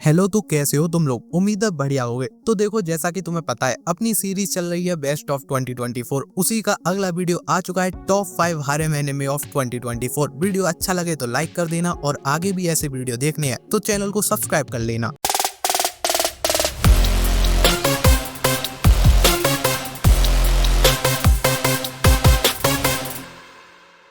Hello, तो कैसे हो तुम लोग? उम्मीद है बढ़िया होगे। तो देखो, जैसा कि तुम्हें पता है अपनी सीरीज चल रही है बेस्ट ऑफ 2024। उसी का अगला वीडियो आ चुका है, टॉप 5 हारेम एनिमे ऑफ 2024। वीडियो अच्छा लगे तो लाइक कर देना और आगे भी ऐसे वीडियो देखने हैं तो चैनल को सब्सक्राइब कर लेना।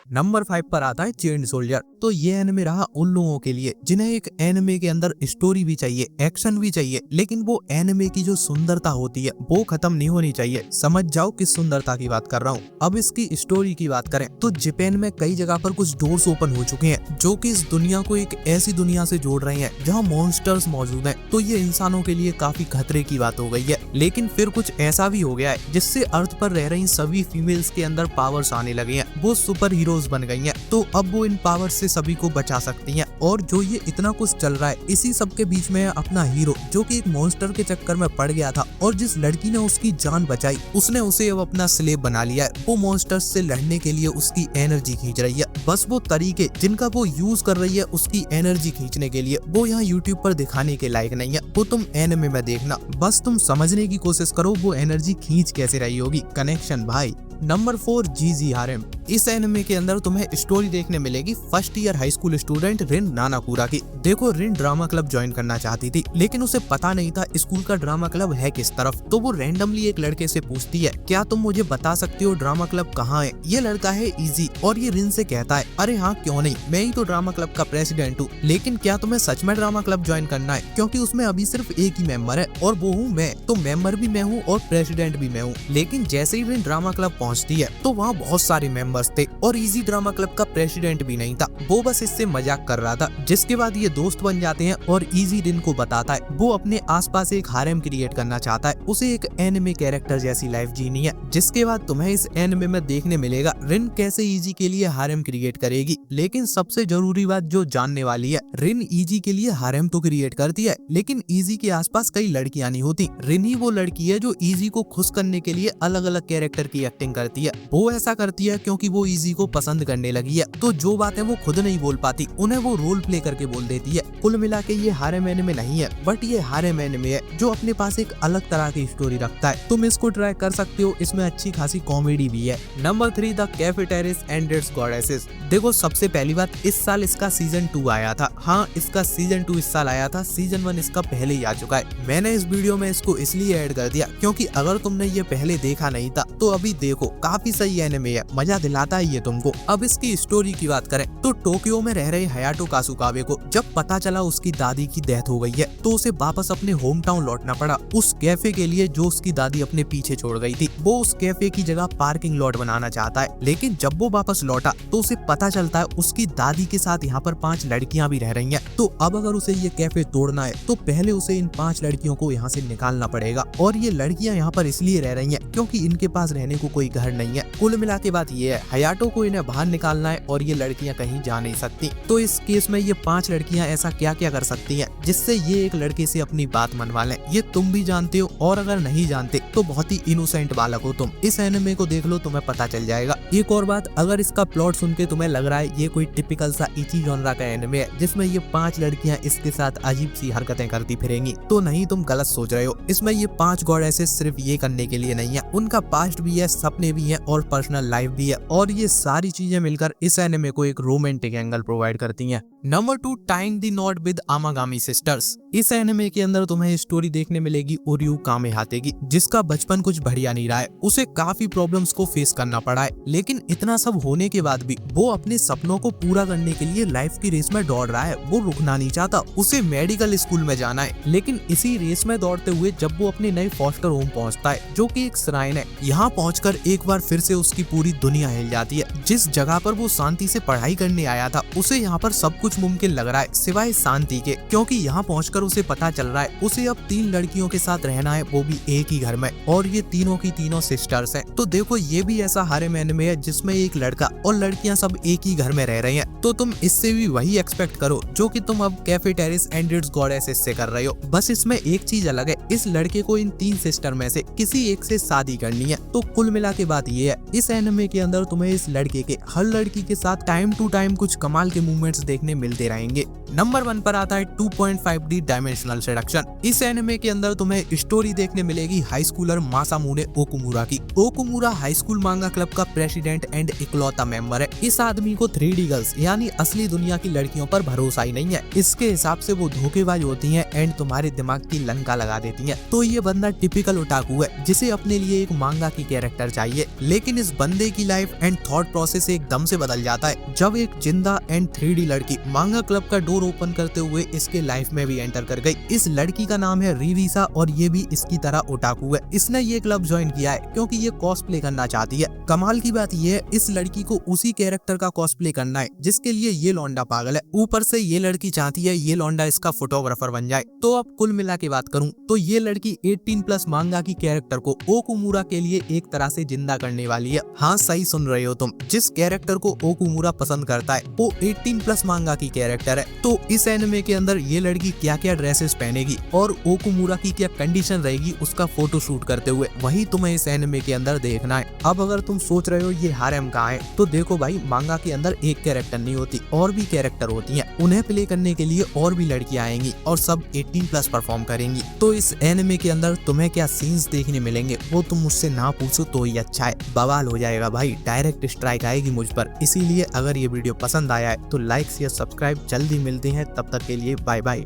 नंबर 5 पर आता है चेन सोल्जर। तो ये एनिमे रहा उन लोगों के लिए जिन्हें एक एनिमे के अंदर स्टोरी भी चाहिए, एक्शन भी चाहिए, लेकिन वो एनिमे की जो सुंदरता होती है वो खत्म नहीं होनी चाहिए। समझ जाओ किस सुंदरता की बात कर रहा हूँ। अब इसकी स्टोरी की बात करें तो जापान में कई जगह पर कुछ डोर्स ओपन हो चुके हैं जो कि इस दुनिया को एक ऐसी दुनिया से जोड़ रहे हैं जहाँ मॉन्स्टर्स मौजूद हैं। तो ये इंसानों के लिए काफी खतरे की बात हो गई है। लेकिन फिर कुछ ऐसा भी हो गया है जिससे अर्थ पर रह रही सभी फीमेल्स के अंदर पावर्स आने लगे हैं। वो सुपर हीरोज बन गई हैं। तो अब वो इन पावर से सभी को बचा सकती हैं। और जो ये इतना कुछ चल रहा है, इसी सब के बीच में है अपना हीरो जो कि एक मॉन्स्टर के चक्कर में पड़ गया था और जिस लड़की ने उसकी जान बचाई उसने उसे अब अपना स्लेव बना लिया है। वो मॉन्स्टर से लड़ने के लिए उसकी एनर्जी खींच रही है। बस वो तरीके जिनका वो यूज कर रही है उसकी एनर्जी खींचने के लिए, वो यहाँ यूट्यूब पर दिखाने के लायक नहीं है। वो तुम एनिमे में देखना, बस तुम समझने की कोशिश करो वो एनर्जी खींच कैसे रही होगी। कनेक्शन भाई। नंबर 4 जीजी हारेम। इस एनिमे के अंदर तुम्हें स्टोरी देखने मिलेगी first year high school student Rin Nanakura की। देखो, रिन ड्रामा क्लब ज्वाइन करना चाहती थी लेकिन उसे पता नहीं था स्कूल का ड्रामा क्लब है किस तरफ। तो वो रैंडमली एक लड़के से पूछती है, क्या तुम मुझे बता सकते हो ड्रामा क्लब कहाँ है? ये लड़का है इजी और ये रिन से कहता है, अरे हाँ क्यों नहीं, मैं ही तो ड्रामा क्लब का प्रेसिडेंट हूँ। लेकिन क्या तुम्हें सच में ड्रामा क्लब ज्वाइन करना है? क्योंकि उसमें अभी सिर्फ एक ही मेंबर है और वो हूँ मैं। तो मेंबर भी मैं हूँ और प्रेसिडेंट भी मैं हूँ। लेकिन जैसे ही रिन ड्रामा क्लब पहुँचती है तो वहाँ बहुत सारे मेंबर्स थे और इजी ड्रामा क्लब का प्रेसिडेंट भी नहीं था। वो बस इससे मजाक कर रहा था। जिसके बाद ये दोस्त बन जाते हैं और इजी रिन को बताता है वो अपने आसपास एक हारेम क्रिएट करना चाहता है। उसे एक एनिमे कैरेक्टर जैसी लाइफ जीनी है। जिसके बाद तुम्हें इस एनिमे में देखने मिलेगा रिन कैसे इजी के लिए हारेम क्रिएट करेगी। लेकिन सबसे जरूरी बात जो जानने वाली है, रिन इजी के लिए हारेम तो क्रिएट करती है लेकिन इजी के आसपास कई लड़कियां नहीं होती। रिन ही वो लड़की है जो इजी को खुश करने के लिए अलग अलग कैरेक्टर की एक्टिंग करती है। वो ऐसा करती है क्योंकि वो इजी को पसंद करने लगी है। तो जो बातें वो खुद नहीं बोल पाती उन्हें वो रोल प्ले करके बोल देती है। कुल मिला के ये हारेम एनिमे नहीं है बट ये हारेम एनिमे है जो अपने पास एक अलग तरह की स्टोरी रखता है। तुम इसको ट्राई कर सकते हो, इसमें अच्छी खासी कॉमेडी भी है। Number 3 the cafe terrace and it's goddesses. देखो, सबसे पहली बात, इस साल इसका सीजन 2 आया था। हाँ, इसका सीजन 2 इस साल आया था। सीजन 1 इसका पहले ही आ चुका है। मैंने इस वीडियो में इसको इसलिए ऐड कर दिया क्योंकि अगर तुमने ये पहले देखा नहीं था तो अभी देखो, काफी सही एनिमे है, मजा दिलाता है ये तुमको। अब इसकी स्टोरी की बात करें तो टोक्यो में रह रहे हयाटो कासुकावे को जब पता चला उसकी दादी की डेथ हो गई है तो उसे वापस अपने होम टाउन लौटना पड़ा उस कैफे के लिए जो उसकी दादी अपने पीछे छोड़ गई थी। वो उस कैफे की जगह पार्किंग लॉट बनाना चाहता है। लेकिन जब वो वापस लौटा तो उसे पता चलता है उसकी दादी के साथ यहाँ पर 5 लड़कियां भी रह रही हैं। तो अब अगर उसे ये कैफे तोड़ना है तो पहले उसे इन 5 लड़कियों को यहाँ से निकालना पड़ेगा। और ये लड़कियां यहाँ पर इसलिए रह रही हैं क्योंकि इनके पास रहने को कोई घर नहीं है। कुल मिला के बात ये है, हयाटो को इन्हें बाहर निकालना है और ये लड़कियां कहीं जा नहीं सकती। तो इस केस में ये 5 लड़कियां ऐसा क्या क्या कर सकती हैं जिससे ये एक लड़के से अपनी बात मनवा लें, ये तुम भी जानते हो। और अगर नहीं जानते तो बहुत ही इनोसेंट बालक हो तुम। इस एनिमे को देख लो, तुम्हें पता चल जाएगा। एक और बात, अगर इसका प्लॉट सुन के तुम्हें लग रहा है ये कोई टिपिकल सा इची जॉनरा का एनिमे है जिसमें ये 5 लड़कियां इसके साथ अजीब सी हरकतें करती फिरेंगी, तो नहीं, तुम गलत सोच रहे हो। इसमें ये 5 गॉडेसेस सिर्फ ये करने के लिए नहीं है, उनका पास्ट भी है, सपने भी है और पर्सनल लाइफ भी है। और ये सारी चीजें मिलकर इस एनिमे को एक रोमांटिक एंगल प्रोवाइड करती हैं। Number 2 tying the knot with Amagami sisters. इस एनिमे के अंदर तुम्हें स्टोरी देखने मिलेगी ओरियू कामेहाते की, जिसका बचपन कुछ बढ़िया नहीं रहा है। उसे काफी प्रॉब्लम्स को फेस करना पड़ा है। लेकिन इतना सब होने के बाद भी वो अपने सपनों को पूरा करने के लिए लाइफ की रेस में दौड़ रहा है। वो रुकना नहीं चाहता। उसे मेडिकल स्कूल में जाना है। लेकिन इसी रेस में दौड़ते हुए जब वो अपने नए फॉस्टर होम पहुंचता है जो कि एक श्राइन है, यहाँ पहुंचकर एक बार फिर से उसकी पूरी दुनिया हिल जाती है। जिस जगह पर वो शांति से पढ़ाई करने आया था उसे यहाँ पर सब कुछ मुमकिन लग रहा है सिवाय शांति के। क्योंकि यहाँ पहुंचकर उसे पता चल रहा है उसे अब 3 लड़कियों के साथ रहना है, वो भी एक ही घर में, और ये तीनों की तीनों सिस्टर्स हैं। तो देखो, ये भी ऐसा हारेम एनिमे है जिसमें एक लड़का और लड़कियां सब एक ही घर में रह रही हैं। तो तुम इससे भी वही एक्सपेक्ट करो जो कि तुम अब cafe terrace and it's goddesses से कर रहे हो। बस इसमें एक चीज अलग है, इस लड़के को इन 3 सिस्टर में से किसी एक से शादी करनी है। तो कुल मिला के बात ये है, इस एनिमे के अंदर तुम्हें इस लड़के के हर लड़की के साथ टाइम टू टाइम कुछ कमाल के मूवमेंट्स देखने मिलते रहेंगे। नंबर 1 पर आता है 2.5D डायमेंशनल सेडक्शन। इस एनिमे के अंदर तुम्हें स्टोरी देखने मिलेगी हाई स्कूलर मासामुने ओकुमुरा की। ओकुमुरा हाई स्कूल मांगा क्लब का प्रेसिडेंट एंड इकलौता मेंबर है। इस आदमी को 3D गर्ल्स यानी असली दुनिया की लड़कियों पर भरोसा ही नहीं है। इसके हिसाब से वो धोखेबाज होती हैं एंड तुम्हारे दिमाग की लंका लगा देती हैं। तो ये बंदा टिपिकल ओटाकू है जिसे अपने लिए एक मांगा की कैरेक्टर चाहिए, लेकिन इस बंदे की लाइफ एंड थॉट प्रोसेस एकदम से बदल जाता है जब एक जिंदा एंड 3D लड़की मांगा क्लब का डोर ओपन करते हुए इसके लाइफ में भी एंटर कर गई। इस लड़की का नाम है रिविसा और ये भी इसकी तरह ओटाकू है। इसने ये क्लब ज्वाइन किया है क्योंकि ये कॉस्प्ले करना चाहती है। कमाल की बात ये है इस लड़की को उसी कैरेक्टर का कॉस्प्ले करना है जिसके लिए ये लौंडा पागल है। ऊपर से ये लड़की चाहती है ये लौंडा इसका फोटोग्राफर बन जाए। तो अब कुल मिला के बात करूं तो ये लड़की 18+ मांगा की कैरेक्टर को ओकुमुरा के लिए एक तरह से जिंदा करने वाली है। हाँ सही सुन रहे हो तुम, जिस कैरेक्टर को ओकुमुरा पसंद करता है वो 18+ मांगा की कैरेक्टर है। तो इस एनिमे के अंदर ये लड़की क्या क्या ड्रेसेस पहनेगी और ओकुमुरा की क्या कंडीशन रहेगी उसका फोटो शूट करते हुए, वही तुम्हें इस एनिमे के अंदर देखना है। अब अगर तुम सोच रहे हो ये हारेम कहाँ है, तो देखो भाई मांगा के अंदर एक कैरेक्टर नहीं होती और भी कैरेक्टर होती हैं। उन्हें प्ले करने के लिए और भी लड़कियां आएंगी और सब 18+ परफॉर्म करेंगी। तो इस एनिमे के अंदर तुम्हें क्या सीन्स देखने मिलेंगे वो तुम मुझसे ना पूछो तो ही अच्छा है। बवाल हो जाएगा भाई, डायरेक्ट स्ट्राइक आएगी मुझ पर। इसीलिए अगर ये वीडियो पसंद आया है तो लाइक शेयर सब्सक्राइब जल्दी मिलते हैं, तब तक के लिए बाय बाय।